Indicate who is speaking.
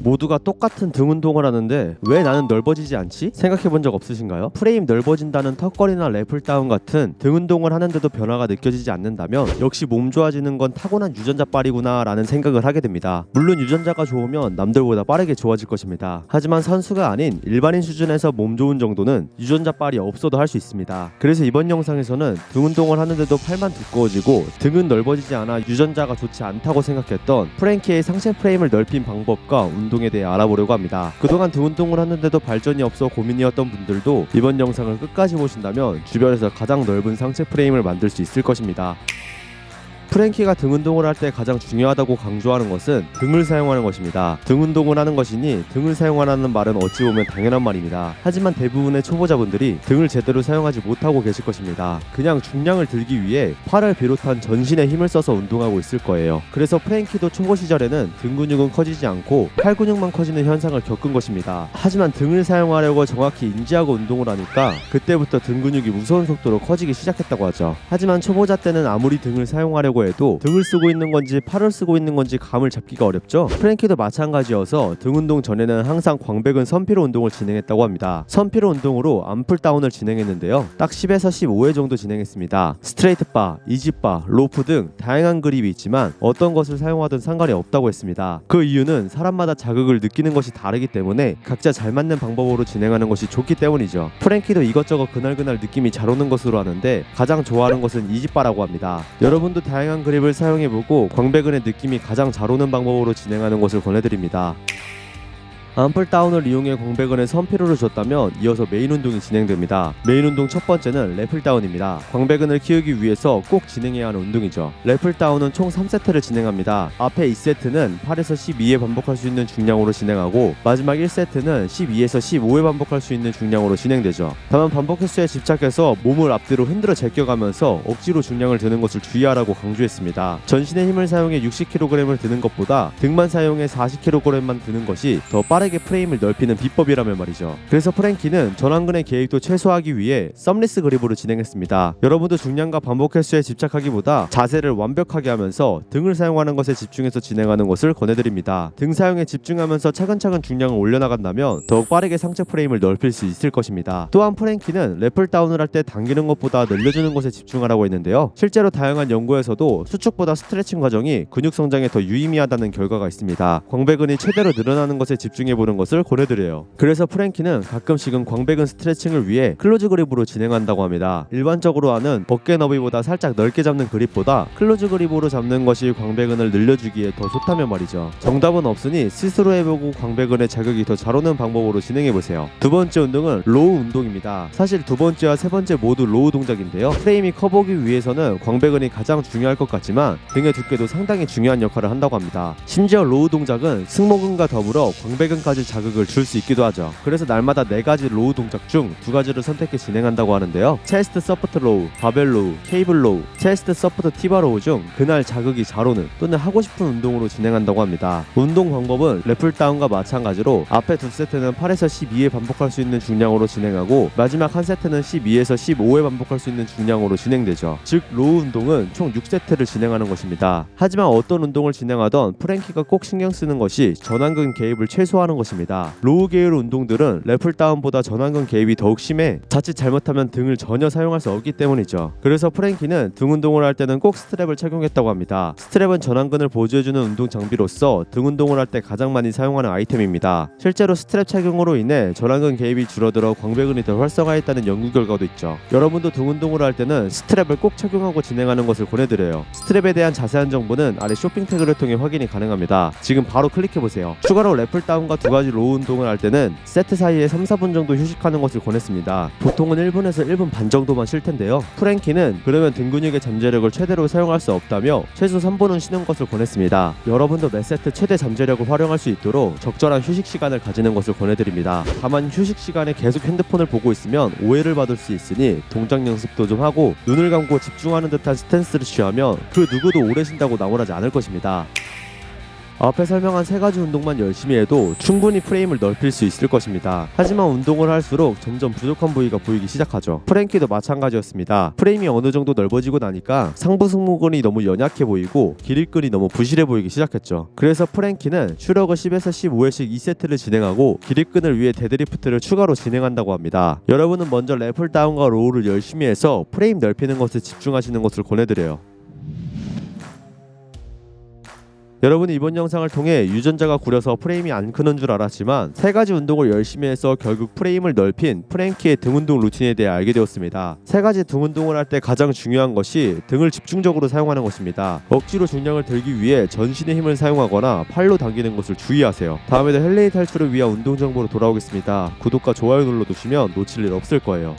Speaker 1: 모두가 똑같은 등 운동을 하는데 왜 나는 넓어지지 않지? 생각해본 적 없으신가요? 프레임 넓어진다는 턱걸이나 랩풀다운 같은 등 운동을 하는데도 변화가 느껴지지 않는다면 역시 몸 좋아지는 건 타고난 유전자빨이구나 라는 생각을 하게 됩니다. 물론 유전자가 좋으면 남들보다 빠르게 좋아질 것입니다. 하지만 선수가 아닌 일반인 수준에서 몸 좋은 정도는 유전자빨이 없어도 할 수 있습니다. 그래서 이번 영상에서는 등 운동을 하는데도 팔만 두꺼워지고 등은 넓어지지 않아 유전자가 좋지 않다고 생각했던 프랭키의 상체 프레임을 넓힌 방법과 운동에 대해 알아보려고 합니다. 그동안 등 운동을 하는데도 발전이 없어 고민이었던 분들도 이번 영상을 끝까지 보신다면 주변에서 가장 넓은 상체 프레임을 만들 수 있을 것입니다. 프랭키가 등 운동을 할 때 가장 중요하다고 강조하는 것은 등을 사용하는 것입니다. 등 운동을 하는 것이니 등을 사용하라는 말은 어찌 보면 당연한 말입니다. 하지만 대부분의 초보자분들이 등을 제대로 사용하지 못하고 계실 것입니다. 그냥 중량을 들기 위해 팔을 비롯한 전신에 힘을 써서 운동하고 있을 거예요. 그래서 프랭키도 초보 시절에는 등 근육은 커지지 않고 팔 근육만 커지는 현상을 겪은 것입니다. 하지만 등을 사용하려고 정확히 인지하고 운동을 하니까 그때부터 등 근육이 무서운 속도로 커지기 시작했다고 하죠. 하지만 초보자 때는 아무리 등을 사용하려고 해도 등을 쓰고 있는 건지 팔을 쓰고 있는 건지 감을 잡기가 어렵죠. 프랭키도 마찬가지여서 등 운동 전에는 항상 광배근 선피로 운동을 진행했다고 합니다. 선피로 운동으로 암풀 다운을 진행했는데요. 딱 10에서 15회 정도 진행했습니다. 스트레이트 바, 이지바, 로프 등 다양한 그립이 있지만 어떤 것을 사용하든 상관이 없다고 했습니다. 그 이유는 사람마다 자극을 느끼는 것이 다르기 때문에 각자 잘 맞는 방법으로 진행하는 것이 좋기 때문이죠. 프랭키도 이것저것 그날그날 느낌이 잘 오는 것으로 하는데 가장 좋아하는 것은 이지바라고 합니다. 여러분도 다양한 그립을 사용해보고 광배근의 느낌이 가장 잘 오는 방법으로 진행하는 것을 권해드립니다. 암풀 다운을 이용해 광배근에 선피로를 줬다면 이어서 메인 운동이 진행됩니다. 메인 운동 첫 번째는 랩풀 다운입니다. 광배근을 키우기 위해서 꼭 진행해야 하는 운동이죠. 랩풀 다운은 총 3세트를 진행합니다. 앞에 2세트는 8에서 12회 반복할 수 있는 중량으로 진행하고 마지막 1세트는 12에서 15회 반복할 수 있는 중량으로 진행되죠. 다만 반복 횟수에 집착해서 몸을 앞뒤로 흔들어 제껴가면서 억지로 중량을 드는 것을 주의하라고 강조했습니다. 전신의 힘을 사용해 60kg을 드는 것보다 등만 사용해 40kg만 드는 것이 더 빠르게 프레임을 넓히는 비법이라면 말이죠. 그래서 프랭키는 전완근의 개입도 최소화하기 위해 썸리스 그립으로 진행했습니다. 여러분도 중량과 반복 횟수에 집착하기보다 자세를 완벽하게 하면서 등을 사용하는 것에 집중해서 진행하는 것을 권해드립니다. 등 사용에 집중하면서 차근차근 중량을 올려나간다면 더욱 빠르게 상체 프레임을 넓힐 수 있을 것입니다. 또한 프랭키는 랩풀 다운을 할 때 당기는 것보다 늘려주는 것에 집중하라고 했는데요. 실제로 다양한 연구에서도 수축보다 스트레칭 과정이 근육 성장에 더 유의미하다는 결과가 있습니다. 광배근이 최대로 늘어나는 것에 집중해 보는 것을 권해드려요. 그래서 프랭키는 가끔씩은 광배근 스트레칭을 위해 클로즈 그립으로 진행한다고 합니다. 일반적으로 하는 어깨 너비보다 살짝 넓게 잡는 그립보다 클로즈 그립으로 잡는 것이 광배근을 늘려주기에 더 좋다면 말이죠. 정답은 없으니 스스로 해보고 광배근에 자극이 더 잘 오는 방법으로 진행해보세요. 두 번째 운동은 로우 운동입니다. 사실 두 번째와 세 번째 모두 로우 동작인데요. 프레임이 커보기 위해서는 광배근이 가장 중요할 것 같지만 등의 두께도 상당히 중요한 역할을 한다고 합니다. 심지어 로우 동작은 승모근과 더불어 광배근까지 자극을 줄 수 있기도 하죠. 그래서 날마다 4가지 로우 동작 중 2가지를 선택해 진행한다고 하는데요. 체스트 서포트 로우, 바벨 로우, 케이블 로우, 체스트 서포트 티바 로우 중 그날 자극이 잘 오는 또는 하고 싶은 운동으로 진행한다고 합니다. 운동 방법은 랩풀 다운과 마찬가지로 앞에 2세트는 8에서 12회 반복할 수 있는 중량으로 진행하고 마지막 한 세트는 12에서 15회 반복할 수 있는 중량으로 진행되죠. 즉 로우 운동은 총 6세트를 진행하는 것입니다. 하지만 어떤 운동을 진행하던 프랭키가 꼭 신경 쓰는 것이 전완근 개입을 최소화하는 것입니다. 로우 계열 운동들은 랩풀 다운보다 전완근 개입이 더욱 심해 자칫 잘못하면 등을 전혀 사용할 수 없기 때문이죠. 그래서 프랭키는 등 운동을 할 때는 꼭 스트랩을 착용했다고 합니다. 스트랩은 전완근을 보조해주는 운동 장비로서 등 운동을 할 때 가장 많이 사용하는 아이템입니다. 실제로 스트랩 착용으로 인해 전완근 개입이 줄어들어 광배근이 더 활성화했다는 연구 결과도 있죠. 여러분도 등 운동을 할 때는 스트랩을 꼭 착용하고 진행하는 것을 권해드려요. 스트랩에 대한 자세한 정보는 아래 쇼핑 태그를 통해 확인이 가능합니다. 지금 바로 클릭해보세요. 추가로 랩풀 다운과 2가지 로우 운동을 할 때는 세트 사이에 3-4분 정도 휴식하는 것을 권했습니다. 보통은 1분에서 1분 반 정도만 쉴 텐데요. 프랭키는 그러면 등 근육의 잠재력을 최대로 사용할 수 없다며 최소 3분은 쉬는 것을 권했습니다. 여러분도 매 세트 최대 잠재력을 활용할 수 있도록 적절한 휴식 시간을 가지는 것을 권해드립니다. 다만 휴식 시간에 계속 핸드폰을 보고 있으면 오해를 받을 수 있으니 동작 연습도 좀 하고 눈을 감고 집중하는 듯한 스탠스를 취하면 그 누구도 오래 쉰다고 나무라지 않을 것입니다. 앞에 설명한 세 가지 운동만 열심히 해도 충분히 프레임을 넓힐 수 있을 것입니다. 하지만 운동을 할수록 점점 부족한 부위가 보이기 시작하죠. 프랭키도 마찬가지였습니다. 프레임이 어느 정도 넓어지고 나니까 상부 승모근이 너무 연약해 보이고 기립근이 너무 부실해 보이기 시작했죠. 그래서 프랭키는 추력을 10에서 15회씩 2세트를 진행하고 기립근을 위해 데드리프트를 추가로 진행한다고 합니다. 여러분은 먼저 랩을 다운과 로우를 열심히 해서 프레임 넓히는 것에 집중하시는 것을 권해드려요. 여러분이 이번 영상을 통해 유전자가 구려서 프레임이 안 크는 줄 알았지만 세 가지 운동을 열심히 해서 결국 프레임을 넓힌 프랭키의 등 운동 루틴에 대해 알게 되었습니다. 세 가지 등 운동을 할 때 가장 중요한 것이 등을 집중적으로 사용하는 것입니다. 억지로 중량을 들기 위해 전신의 힘을 사용하거나 팔로 당기는 것을 주의하세요. 다음에도 헬레이 탈출을 위한 운동 정보로 돌아오겠습니다. 구독과 좋아요 눌러두시면 놓칠 일 없을 거예요.